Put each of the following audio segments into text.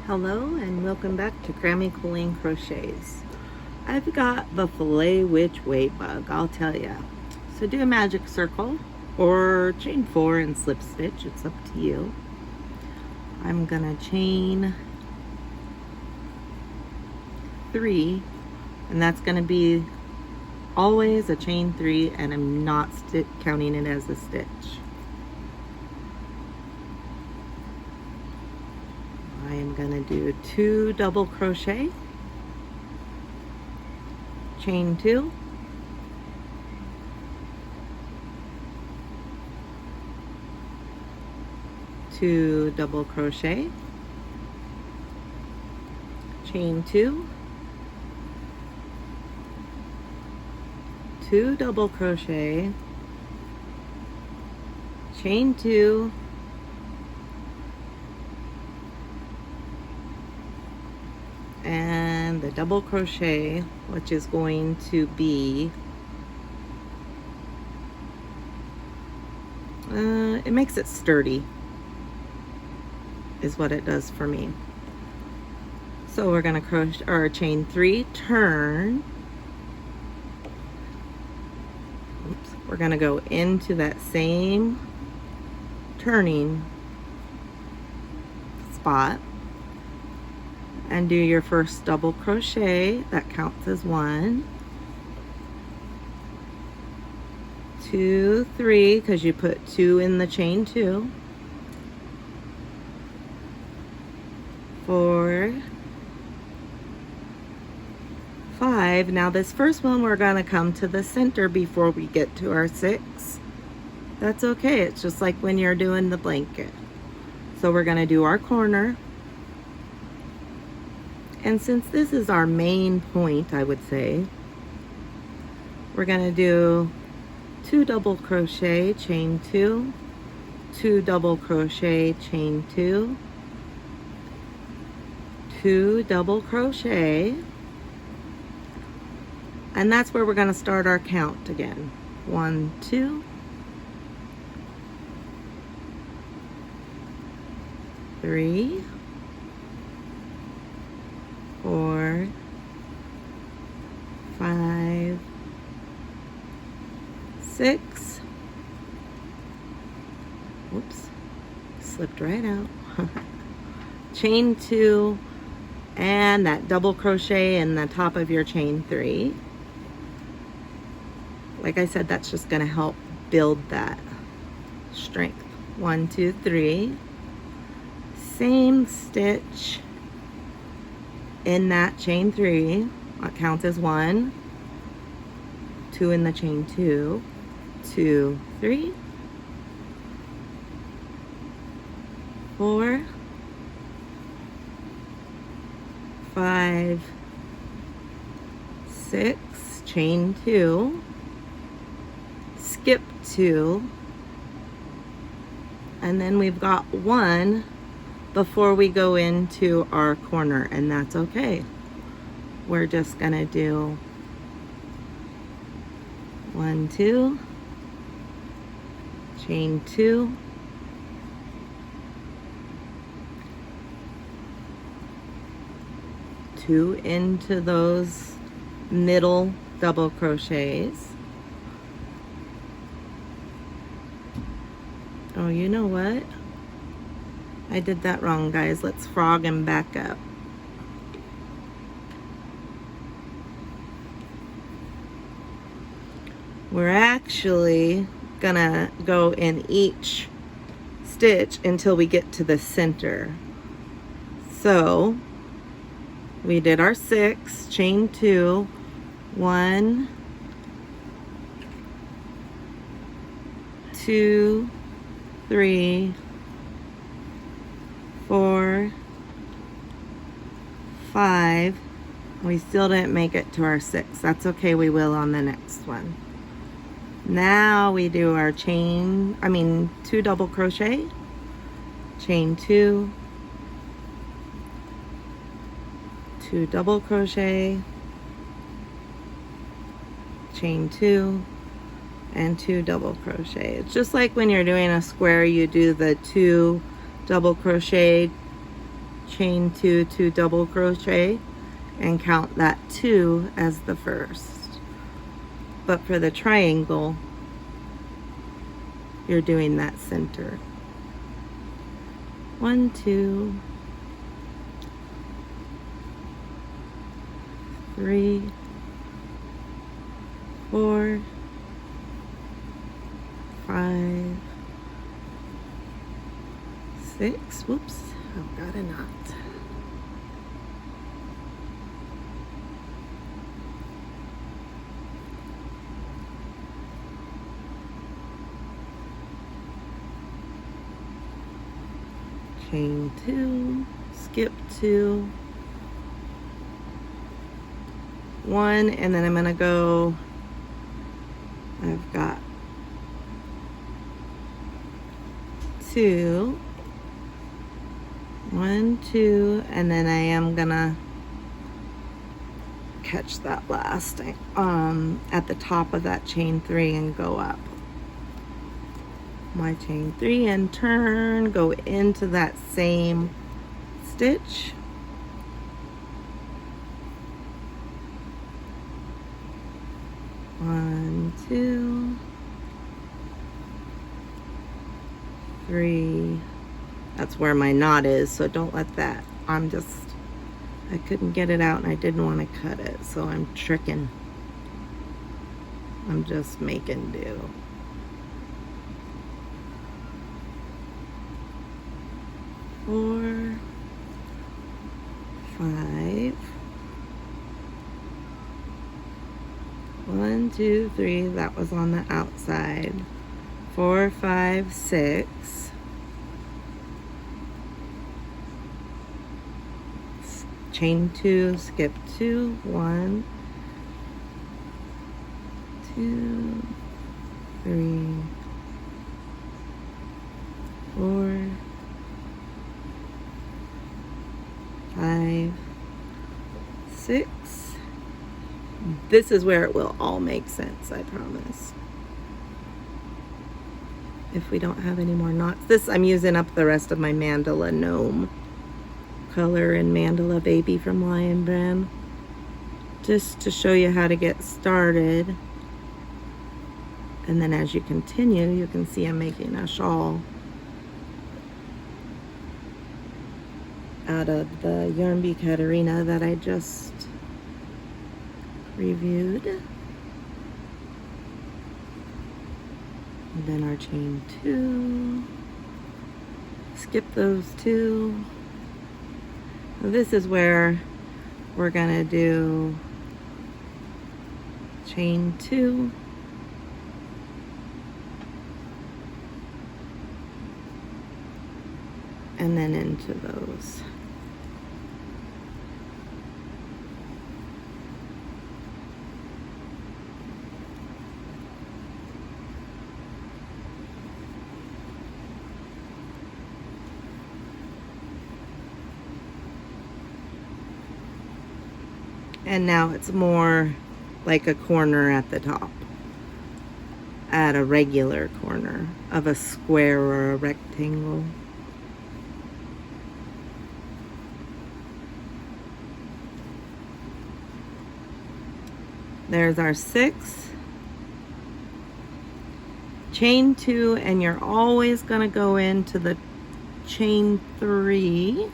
Hello and welcome back to Grammy Colleen Crochets. I've got the filet which way bug, I'll tell ya. So do a magic circle or chain 4 and slip stitch, it's up to you. I'm gonna chain 3 and that's gonna be always a chain 3 and I'm not counting it as a stitch. I am going to do 2 double crochet, chain 2, two double crochet, chain 2, 2 double crochet, chain 2, and the double crochet, which is going to be it makes it sturdy is what it does for me. So we're going to crochet or chain 3, turn. Oops, we're going to go into that same turning spot and do your first double crochet. That counts as 1, 2, 3, because you put 2 in the chain 2, 4, 5. Now this first one we're going to come to the center before we get to our 6. That's okay, it's just like when you're doing the blanket. So we're going to do our corner. And since this is our main point, I would say, we're going to do 2 double crochet, chain 2, 2 double crochet, chain 2, 2 double crochet, and that's where we're going to start our count again. 1, 2, 3, 4, 5, 6. Whoops, slipped right out. Chain 2 and that double crochet in the top of your chain 3. Like I said, that's just going to help build that strength. 1, 2, 3. Same stitch in that chain 3, that counts as 1, 2 in the chain 2, 2, 3, 4, 5, 6, chain 2, skip 2, and then we've got 1 before we go into our corner, and that's okay. We're just gonna do 1, 2, chain 2, 2 into those middle double crochets. Oh, you know what? I did that wrong, guys. Let's frog him back up. We're actually gonna go in each stitch until we get to the center. So we did our 6, chain 2, 1, 2, 3, 4, 5. We still didn't make it to our 6. That's okay, we will on the next one. Now we do our 2 double crochet, chain 2, 2 double crochet, chain 2, and 2 double crochet. It's just like when you're doing a square, you do the 2 double crochet chain 2 to double crochet and count that 2 as the first. But for the triangle, you're doing that center. 1, 2, 3, 4, 5, 6. Whoops, I've got a knot. Chain 2, skip 2, 1, and then I'm going to go, I've got 2, 1, 2, and then I am going to catch that last at the top of that chain 3 and go up. My chain 3 and turn, go into that same stitch. One, 2, 3. That's where my knot is, so don't let that. I couldn't get it out and I didn't want to cut it, so I'm tricking. I'm just making do. Four, 5. 1, 2, 3. That was on the outside. 4, 5, 6. Chain 2, skip 2. 1, 2, 3, 4, 5, 6. This is where it will all make sense, I promise. If we don't have any more knots. This, I'm using up the rest of my Mandala Gnome color and Mandala Baby from Lion Brand, just to show you how to get started. And then as you continue, you can see I'm making a shawl out of the Yarn Bee Katarina that I just reviewed. And then our chain 2, skip those 2. This is where we're gonna do chain 2, and then into those. And now it's more like a corner at the top, at a regular corner of a square or a rectangle. There's our 6. Chain 2, and you're always going to go into the chain 3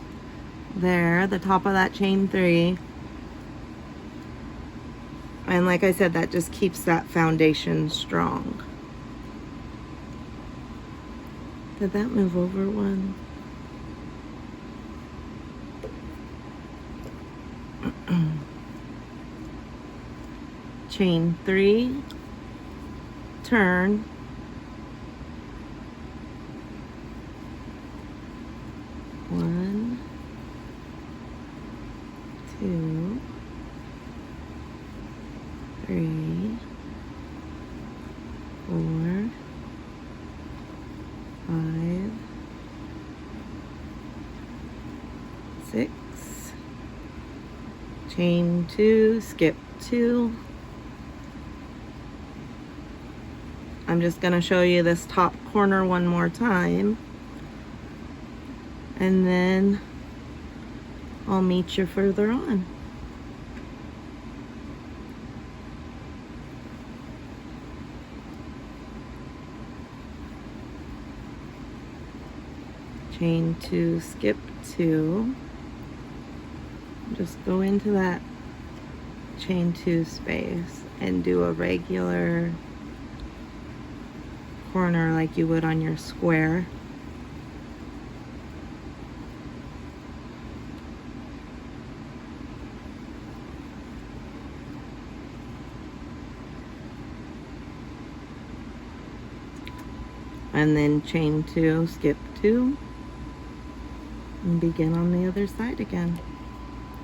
there, the top of that chain 3. And like I said, that just keeps that foundation strong. Did that move over one? Chain 3, turn, 1, 2, 3, 4, 5, 6, chain 2, skip 2. I'm just going to show you this top corner one more time, and then I'll meet you further on. Chain 2, skip 2, just go into that chain 2 space and do a regular corner like you would on your square. And then chain 2, skip 2, and begin on the other side again.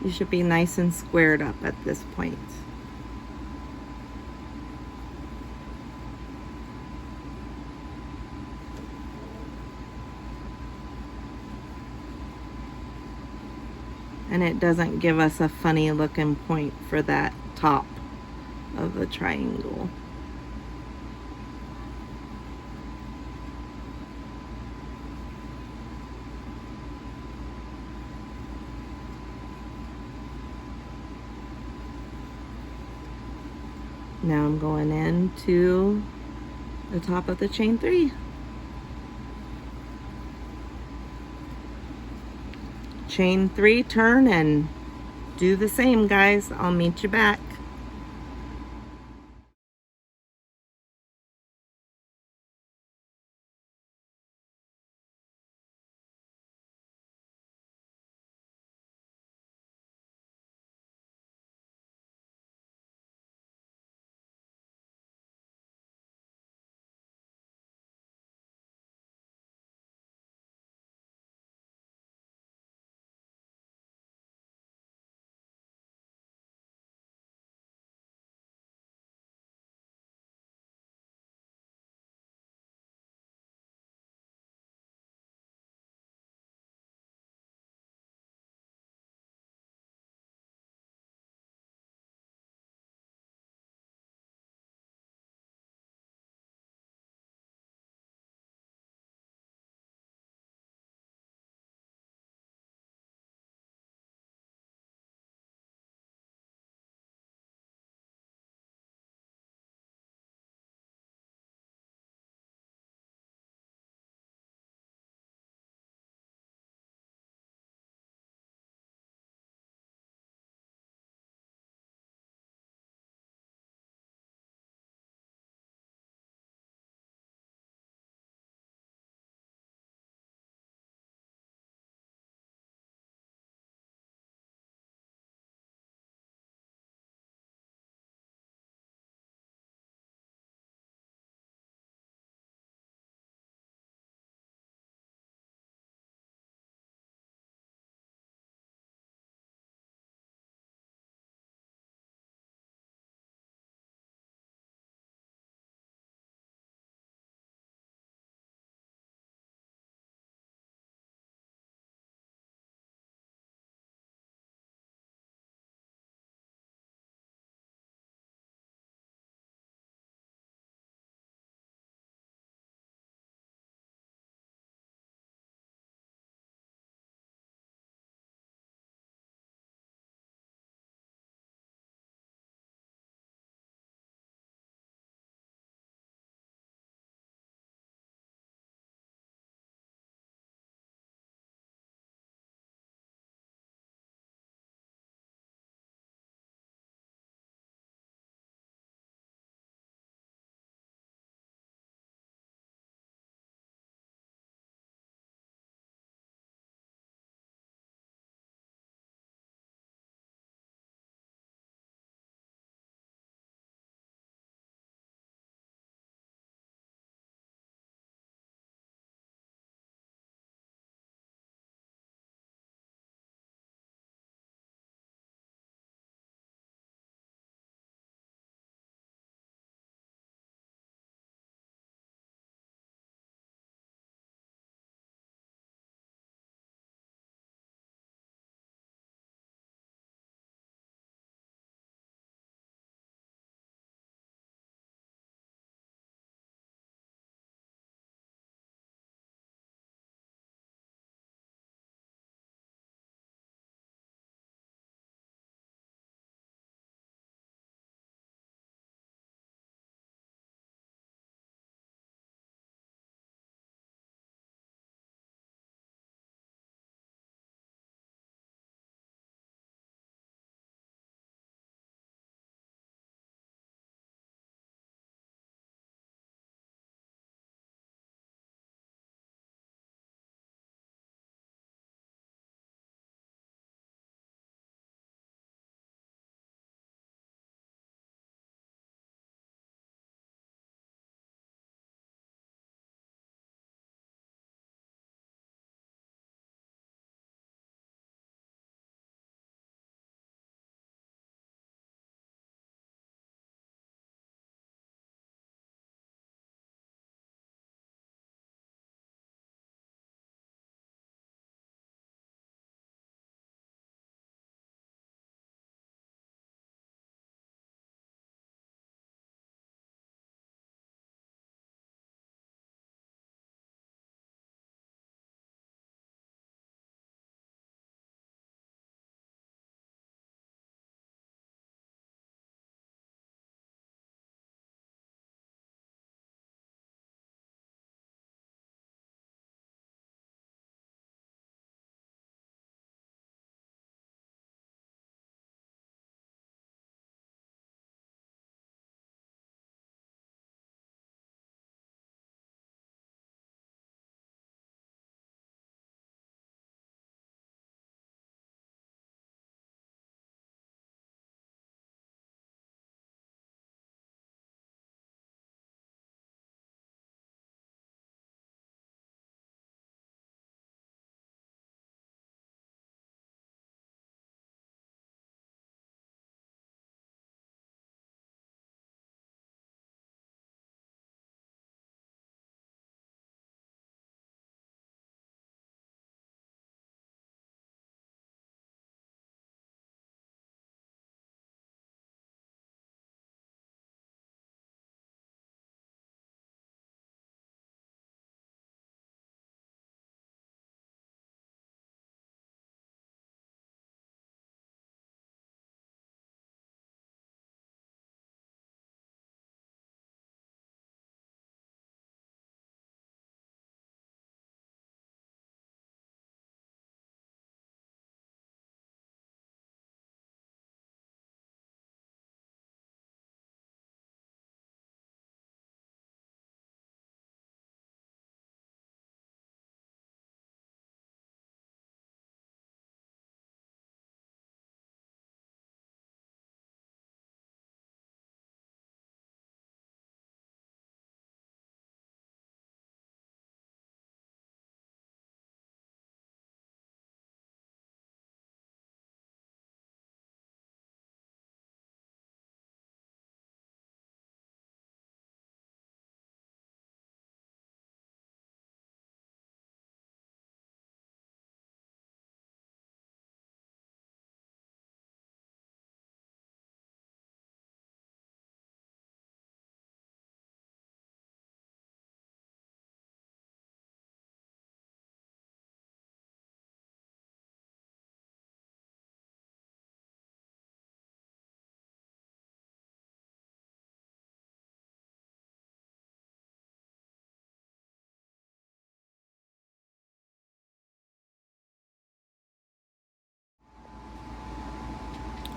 You should be nice and squared up at this point. And it doesn't give us a funny looking point for that top of the triangle. Now I'm going into the top of the chain 3. Chain 3, turn, and do the same, guys. I'll meet you back.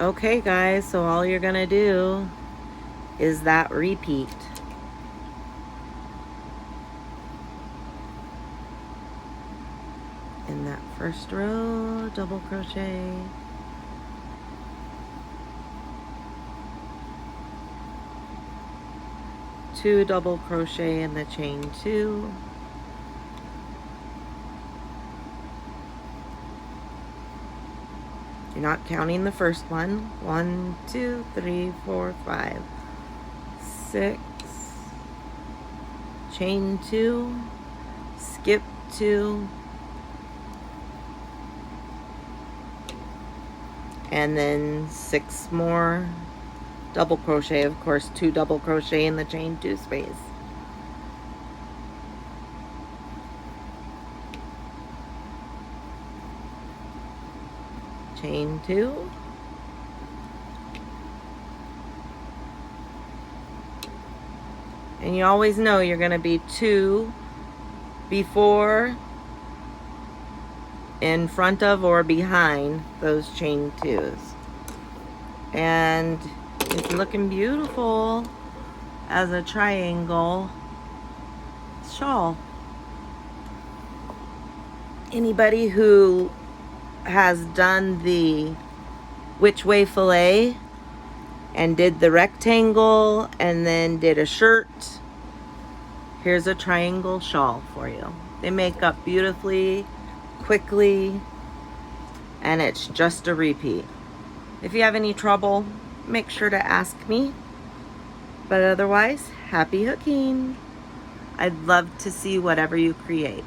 Okay guys, so all you're gonna do is that repeat. In that first row, double crochet, two double crochet in the chain two, you're not counting the first one. 1, 2, 3, 4, 5, 6, chain two, skip two, and then 6 more double crochet, of course 2 double crochet in the chain two space. Chain two, and you always know you're going to be 2 before, in front of, or behind those chain twos. And it's looking beautiful as a triangle shawl. Anybody who has done the Which Way Filet and did the rectangle and then did a shirt, here's a triangle shawl for you. They make up beautifully, quickly, and it's just a repeat. If you have any trouble, make sure to ask me. But otherwise, happy hooking. I'd love to see whatever you create.